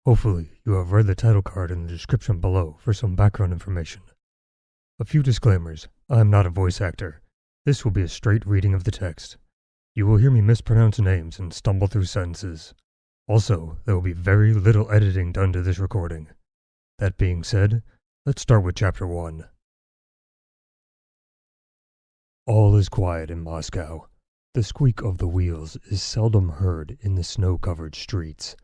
Hopefully, you have read the title card in the description below for some background information. A few disclaimers. I am not a voice actor. This will be a straight reading of the text. You will hear me mispronounce names and stumble through sentences. Also, there will be very little editing done to this recording. That being said, let's start with Chapter 1. All is quiet in Moscow. The squeak of the wheels is seldom heard in the snow-covered streets.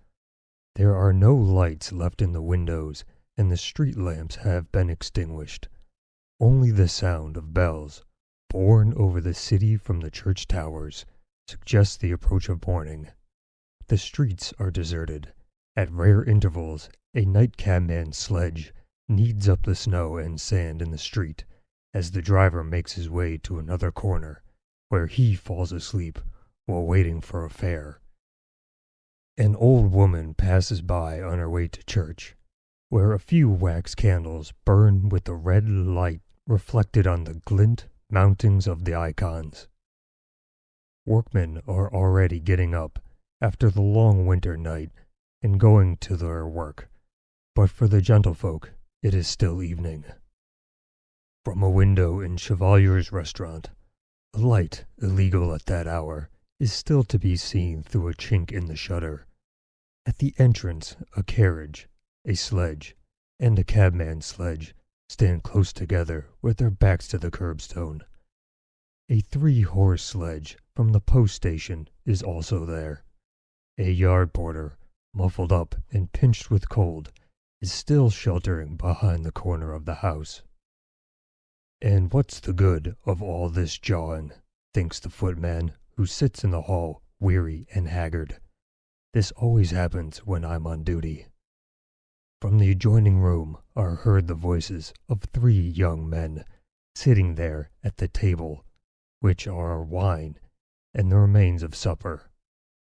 There are no lights left in the windows, and the street lamps have been extinguished. Only the sound of bells, borne over the city from the church towers, suggests the approach of morning. The streets are deserted. At rare intervals, a night cabman's sledge kneads up the snow and sand in the street, as the driver makes his way to another corner, where he falls asleep while waiting for a fare. An old woman passes by on her way to church, where a few wax candles burn with the red light reflected on the glint mountings of the icons. Workmen are already getting up after the long winter night and going to their work, but for the gentlefolk it is still evening. From a window in Chevalier's restaurant, a light illegal at that hour is still to be seen through a chink in the shutter. At the entrance, a carriage, a sledge, and a cabman's sledge stand close together with their backs to the curbstone. A 3-horse sledge from the post station is also there. A yard porter, muffled up and pinched with cold, is still sheltering behind the corner of the house. And what's the good of all this jawing, thinks the footman, who sits in the hall, weary and haggard. This always happens when I'm on duty. From the adjoining room are heard the voices of 3 young men, sitting there at the table, which are wine and the remains of supper.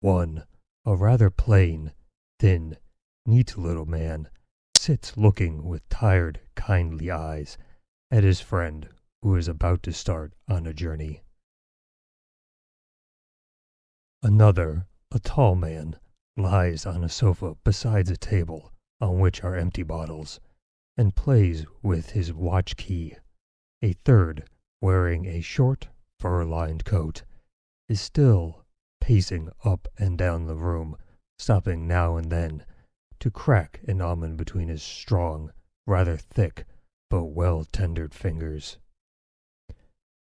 One, a rather plain, thin, neat little man, sits looking with tired, kindly eyes at his friend who is about to start on a journey. Another, a tall man, lies on a sofa beside a table on which are empty bottles, and plays with his watch key. A third, wearing a short, fur-lined coat, is still pacing up and down the room, stopping now and then to crack an almond between his strong, rather thick, but well-tendered fingers.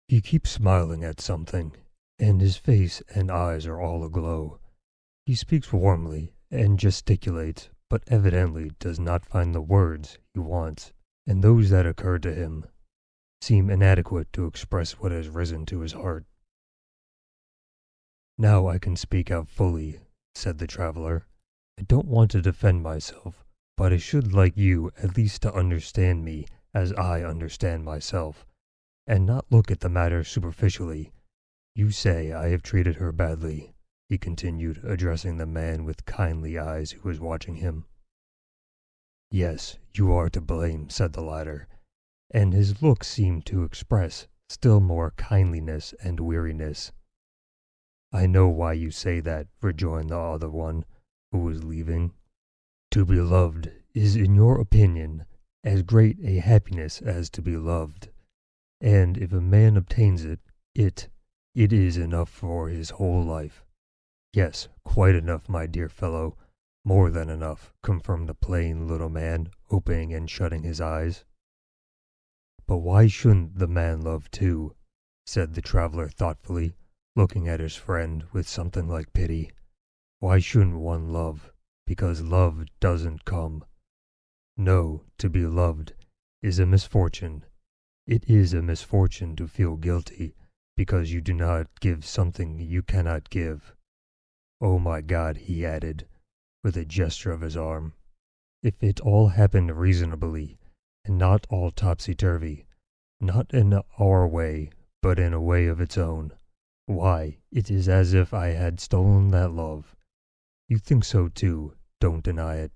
He keeps smiling at something, and his face and eyes are all aglow. He speaks warmly and gesticulates, but evidently does not find the words he wants, and those that occur to him seem inadequate to express what has risen to his heart. "Now I can speak out fully," said the traveler. "I don't want to defend myself, but I should like you at least to understand me as I understand myself, and not look at the matter superficially. You say I have treated her badly," he continued, addressing the man with kindly eyes who was watching him. "Yes, you are to blame," said the latter, and his look seemed to express still more kindliness and weariness. "I know why you say that," rejoined the other one, who was leaving. "To be loved is, in your opinion, as great a happiness as to be loved, and if a man obtains it, it is enough for his whole life." "Yes, quite enough, my dear fellow, more than enough," confirmed the plain little man, opening and shutting his eyes. "But why shouldn't the man love too?" said the traveler thoughtfully, looking at his friend with something like pity. "Why shouldn't one love? Because love doesn't come. No, to be loved is a misfortune. It is a misfortune to feel guilty because you do not give something you cannot give. Oh my God," he added, with a gesture of his arm, "if it all happened reasonably, and not all topsy-turvy, not in our way, but in a way of its own, why, it is as if I had stolen that love. You think so too, don't deny it.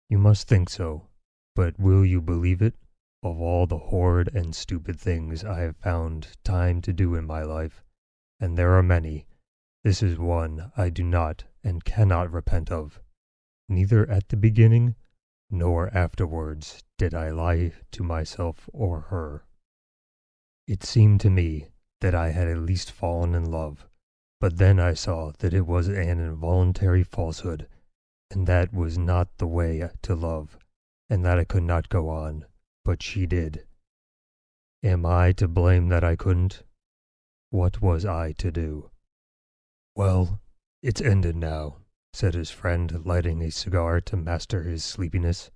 You must think so, but will you believe it? Of all the horrid and stupid things I have found time to do in my life, and there are many, this is one I do not and cannot repent of. Neither at the beginning nor afterwards did I lie to myself or her. It seemed to me that I had at least fallen in love, but then I saw that it was an involuntary falsehood, and that was not the way to love, and that I could not go on, but she did. Am I to blame that I couldn't? What was I to do? Well, it's ended now, said his friend, lighting a cigar to master his sleepiness.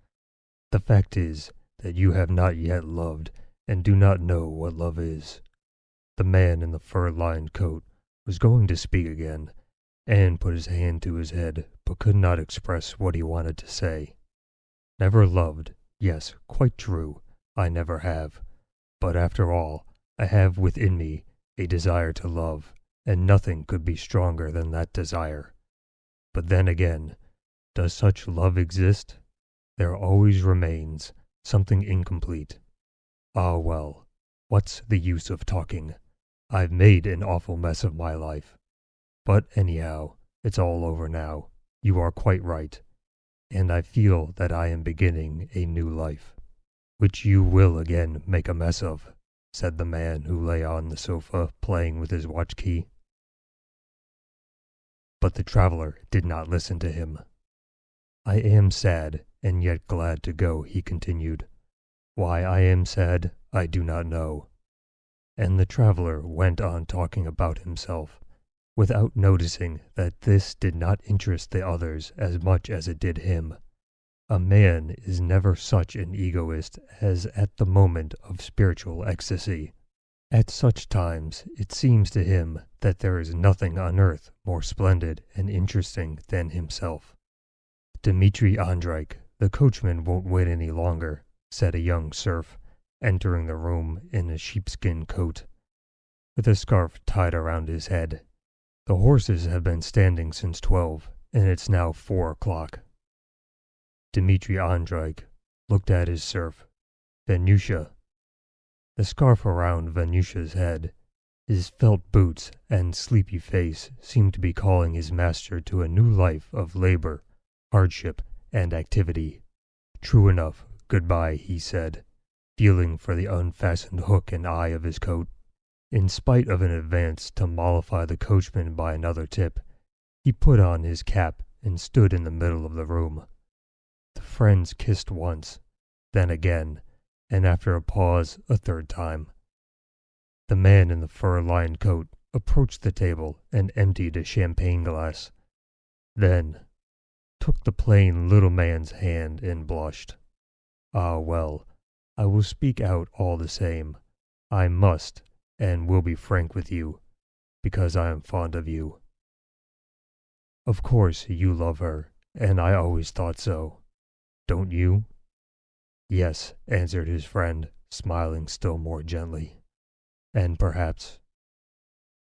The fact is that you have not yet loved and do not know what love is. The man in the fur-lined coat was going to speak again, and put his hand to his head, but could not express what he wanted to say. Never loved, yes, quite true, I never have. But after all, I have within me a desire to love, and nothing could be stronger than that desire. But then again, does such love exist? There always remains something incomplete. Ah well, what's the use of talking? I've made an awful mess of my life. But anyhow, it's all over now. You are quite right. And I feel that I am beginning a new life. Which you will again make a mess of, said the man who lay on the sofa playing with his watch key. But the traveler did not listen to him. I am sad and yet glad to go, he continued. Why I am sad, I do not know. And the traveler went on talking about himself, without noticing that this did not interest the others as much as it did him. A man is never such an egoist as at the moment of spiritual ecstasy. At such times it seems to him that there is nothing on earth more splendid and interesting than himself. Dmitri Andreich, the coachman won't wait any longer, said a young serf, entering the room in a sheepskin coat, with a scarf tied around his head. The horses have been standing since 12, and it's now 4 o'clock. Dmitri Andreich looked at his serf, Venyusha. The scarf around Venyusha's head, his felt boots and sleepy face seemed to be calling his master to a new life of labor, hardship, and activity. True enough, goodbye, he said, feeling for the unfastened hook and eye of his coat. In spite of an advance to mollify the coachman by another tip, he put on his cap and stood in the middle of the room. The friends kissed once, then again, and after a pause a third time. The man in the fur-lined coat approached the table and emptied a champagne glass, then took the plain little man's hand and blushed. Ah well, I will speak out all the same. I must and will be frank with you, because I am fond of you. Of course you love her, and I always thought so. Don't you? Yes, answered his friend, smiling still more gently. And perhaps—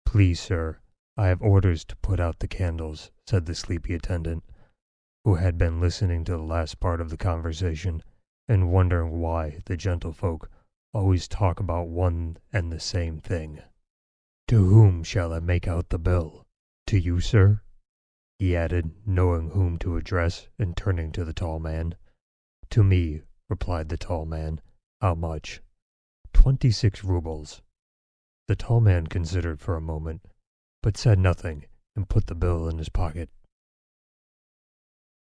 Please, sir, I have orders to put out the candles, said the sleepy attendant, who had been listening to the last part of the conversation and wondering why the gentlefolk always talk about one and the same thing. To whom shall I make out the bill? To you, sir? He added, knowing whom to address and turning to the tall man. To me, replied the tall man. How much? 26 rubles. The tall man considered for a moment, but said nothing and put the bill in his pocket.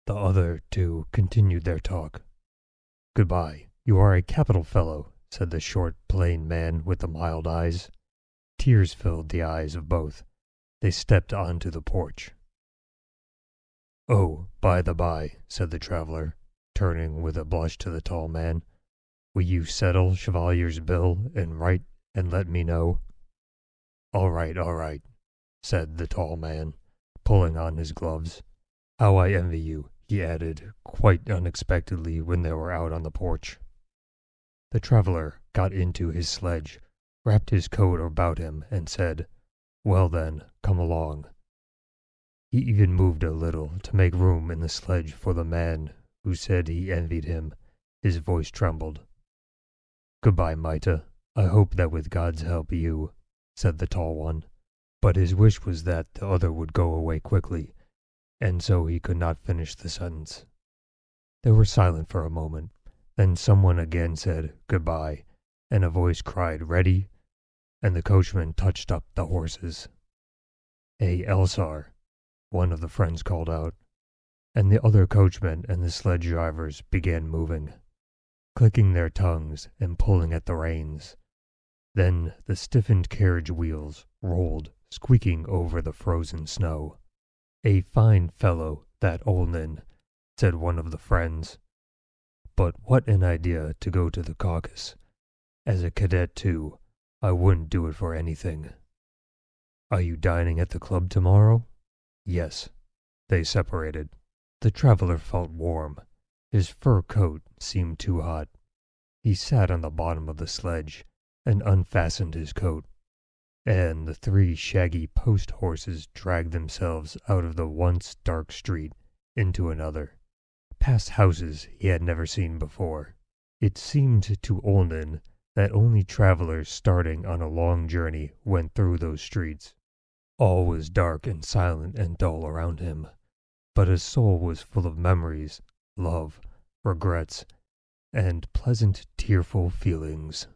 The other two continued their talk. Goodbye. You are a capital fellow, said the short, plain man with the mild eyes. Tears filled the eyes of both. They stepped onto the porch. Oh, by the by, said the traveler, turning with a blush to the tall man, will you settle Chevalier's bill and write and let me know? All right, said the tall man, pulling on his gloves. How I envy you, he added, quite unexpectedly when they were out on the porch. The traveler got into his sledge, wrapped his coat about him, and said, Well then, come along. He even moved a little to make room in the sledge for the man who said he envied him. His voice trembled. Goodbye, Maita. I hope that with God's help you, said the tall one. But his wish was that the other would go away quickly, and so he could not finish the sentence. They were silent for a moment. Then someone again said goodbye, and a voice cried, "Ready?" And the coachman touched up the horses. "Hey, Elsar," one of the friends called out, and the other coachmen and the sledge drivers began moving, clicking their tongues and pulling at the reins. Then the stiffened carriage wheels rolled, squeaking over the frozen snow. "A fine fellow, that Olnin," said one of the friends. "But what an idea to go to the Caucasus. As a cadet, too, I wouldn't do it for anything." "Are you dining at the club tomorrow?" "Yes." They separated. The traveler felt warm. His fur coat seemed too hot. He sat on the bottom of the sledge and unfastened his coat, and the 3 shaggy post horses dragged themselves out of the once dark street into another, past houses he had never seen before. It seemed to Olnin that only travelers starting on a long journey went through those streets. All was dark and silent and dull around him, but his soul was full of memories, love, regrets, and pleasant, tearful feelings.